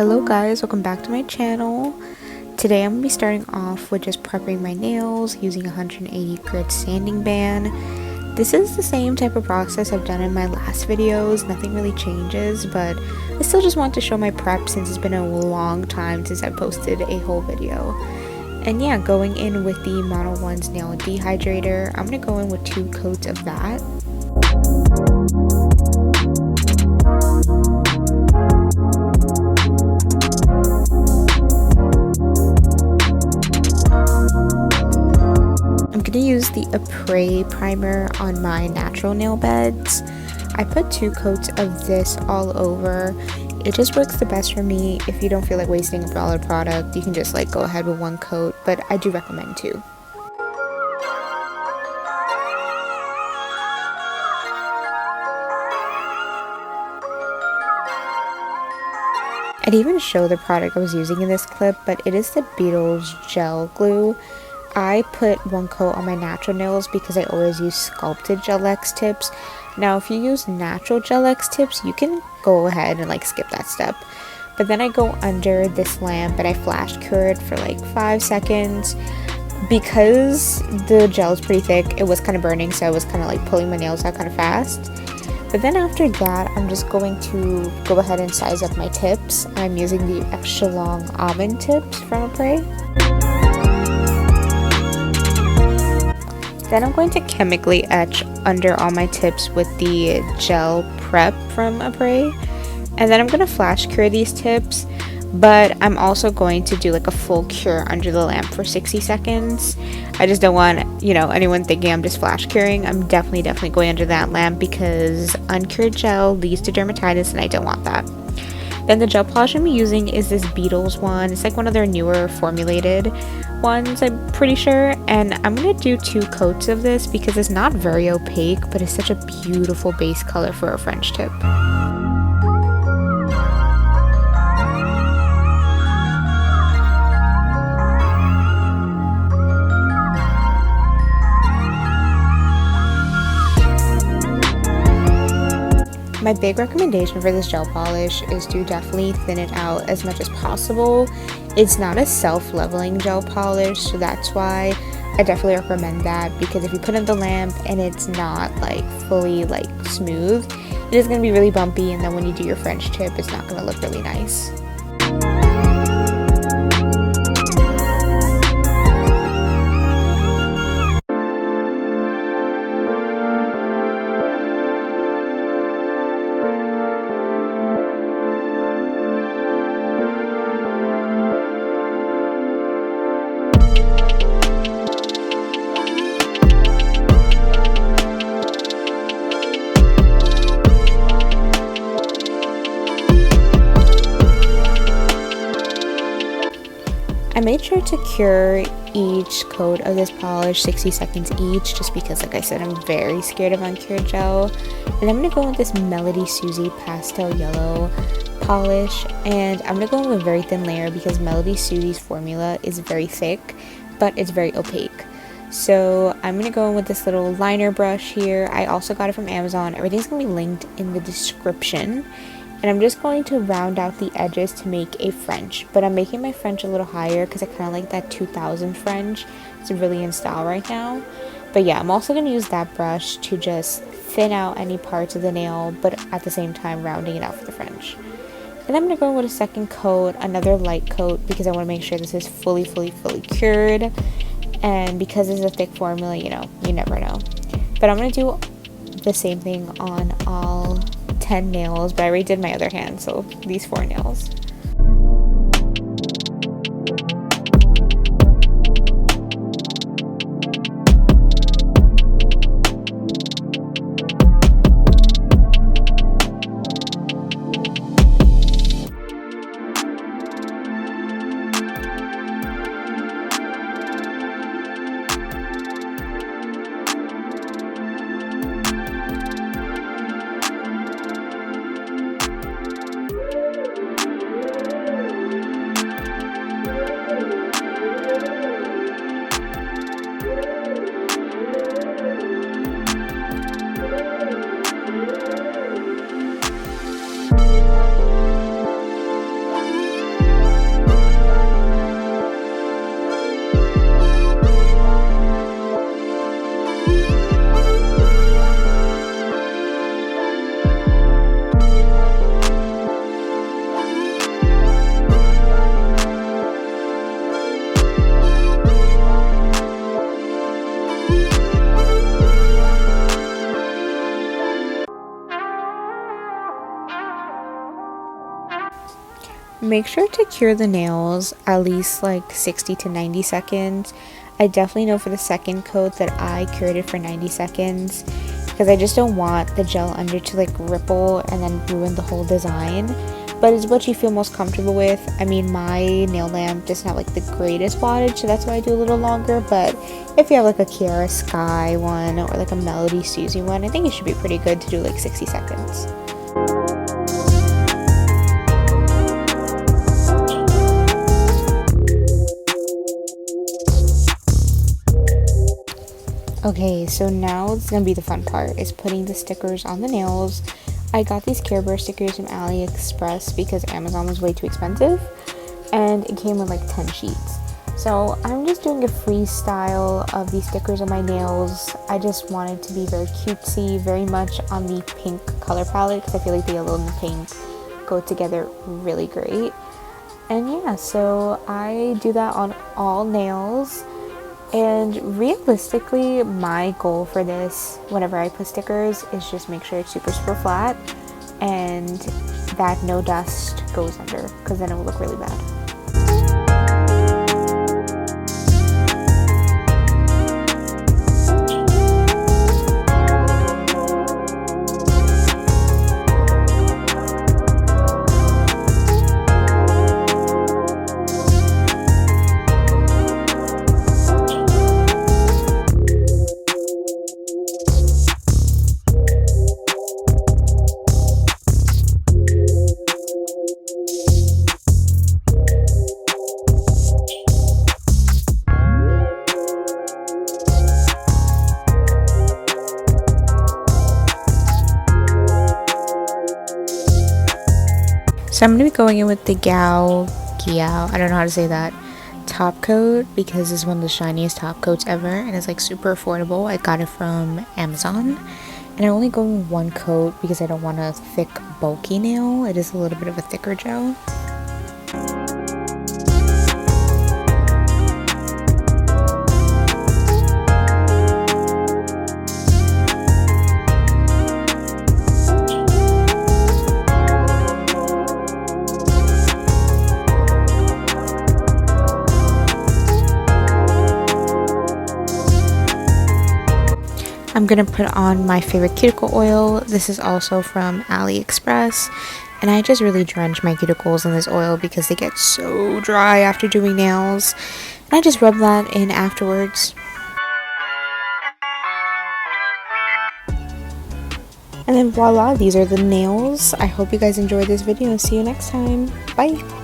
Hello guys, welcome back to my channel. Today I'm going to be starting off with just prepping my nails using 180 grit sanding band. This is the same type of process I've done in my last videos, nothing really changes, but I still just want to show my prep since it's been a long time since I posted a whole video. And yeah, going in with the Model 1's nail dehydrator, I'm going to go in with 2 coats of that. I'm going to use the Apres primer on my natural nail beds. I put 2 coats of this all over. It just works the best for me. If you don't feel like wasting a $1 product, you can just go ahead with 1 coat, but I do recommend 2. I'd even show the product I was using in this clip, but it is the Beetle's gel glue. I put 1 coat on my natural nails because I always use sculpted gelx tips. Now if you use natural gelx tips, you can go ahead and skip that step. But then I go under this lamp and I flash cure it for 5 seconds. Because the gel is pretty thick, it was kind of burning, so I was kind of pulling my nails out kind of fast. But then after that, I'm just going to go ahead and size up my tips. I'm using the extra long almond tips from Apres. Then I'm going to chemically etch under all my tips with the gel prep from Apres. And then I'm going to flash cure these tips, but I'm also going to do a full cure under the lamp for 60 seconds. I just don't want, anyone thinking I'm just flash curing. I'm definitely going under that lamp because uncured gel leads to dermatitis and I don't want that. Then the gel polish I'm using is this Beetle's one. It's one of their newer formulated ones, I'm pretty sure. And I'm going to do 2 coats of this because it's not very opaque, but it's such a beautiful base color for a French tip. My big recommendation for this gel polish is to definitely thin it out as much as possible. It's not a self-leveling gel polish, so that's why I definitely recommend that, because if you put in the lamp and it's not fully smooth, it is going to be really bumpy, and then when you do your French tip, it's not going to look really nice. I made sure to cure each coat of this polish 60 seconds each, just because I said, I'm very scared of uncured gel. And I'm going to go with this Melody Susie pastel yellow polish, and I'm going to go in with a very thin layer because Melody Susie's formula is very thick, but it's very opaque. So I'm going to go in with this little liner brush here. I also got it from Amazon. Everything's going to be linked in the description. And I'm just going to round out the edges to make a French. But I'm making my French a little higher because I kind of like that 2000 French. It's really in style right now. But yeah, I'm also going to use that brush to just thin out any parts of the nail, but at the same time rounding it out for the French. And I'm going to go with a second coat, another light coat, because I want to make sure this is fully cured. And because it's a thick formula, you never know. But I'm going to do the same thing on all 10 nails, but I already did my other hand, so these 4 nails. make sure to cure the nails at least like 60 to 90 seconds. I definitely know for the second coat that I cured it for 90 seconds because I just don't want the gel under to like ripple and then ruin the whole design. But it's what you feel most comfortable with. I mean, my nail lamp doesn't have like the greatest wattage, so that's why I do a little longer. But if you have like a Kiara Sky one or like a Melody Susie one, I think it should be pretty good to do like 60 seconds. Okay, so now it's gonna be the fun part, is putting the stickers on the nails. I got these Care Bear stickers from AliExpress because Amazon was way too expensive, and it came with like 10 sheets. So I'm just doing a freestyle of these stickers on my nails. I just wanted to be very cutesy, very much on the pink color palette because I feel like the yellow and the pink go together really great. And yeah, so I do that on all nails. And realistically, my goal for this, whenever I put stickers, is just make sure it's super flat and that no dust goes under, because then it will look really bad. So I'm going to be going in with the I don't know how to say that, top coat, because it's one of the shiniest top coats ever and it's like super affordable. I got it from Amazon and I only go in one coat because I don't want a thick bulky nail. It is a little bit of a thicker gel. I'm gonna put on my favorite cuticle oil. This is also from AliExpress, and I just really drench my cuticles in this oil because they get so dry after doing nails, and I just rub that in afterwards. And then voila, these are the nails. I hope you guys enjoyed this video and see you next time. Bye!